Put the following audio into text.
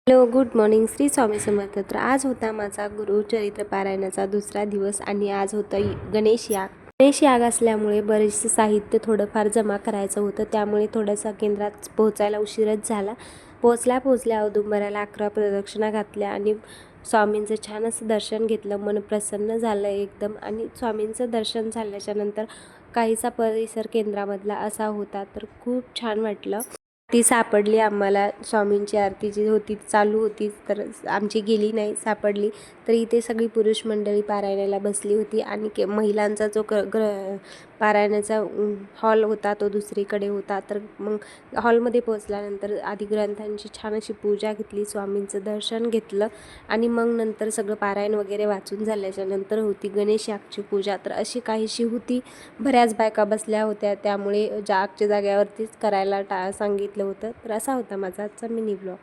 Hello, good morning. Shri Swami Samarth. तर आज होता माझा गुरुचरित्र पारायणाचा दुसरा दिवस आणि आज होतं गणेश याग. गणेश याग असल्यामुळे बरेचसे साहित्य थोडंफार जमा करायचं होतं, त्यामुळे थोडंसं केंद्रात पोहोचायला उशीरच झाला. पोहोचल्या औदुंबराला 11 प्रदक्षिणा घातल्या आणि स्वामींचं छान असं दर्शन घेतलं. मन प्रसन्न झालं एकदम. आणि स्वामींचं दर्शन झाल्याच्या नंतर काहीसा परिसर केंद्रामधला असा होता, तर खूप छान वाटलं. ती सापडली आम्हाला. स्वामींची आरती जी होती चालू होती, तर आमची गेली नाही, सापडली. तर इथे सगळी पुरुष मंडळी पारायणाला बसली होती आणि महिलांचा जो पारायणाचा हॉल होता तो दुसरीकडे होता. तर मग हॉलमध्ये पोहोचल्यानंतर आधी ग्रंथांची छान अशी पूजा घेतली, स्वामींचं दर्शन घेतलं आणि मग नंतर सगळं पारायण वगैरे वाचून झाल्याच्या नंतर होती गणेश यागची पूजा. तर अशी काहीशी होती. बऱ्याच बायका बसल्या होत्या, त्यामुळे आगच्या जाग्यावरतीच करायला सांगितलं होतं. तर असा होता माझा आजचा मिनी ब्लॉग.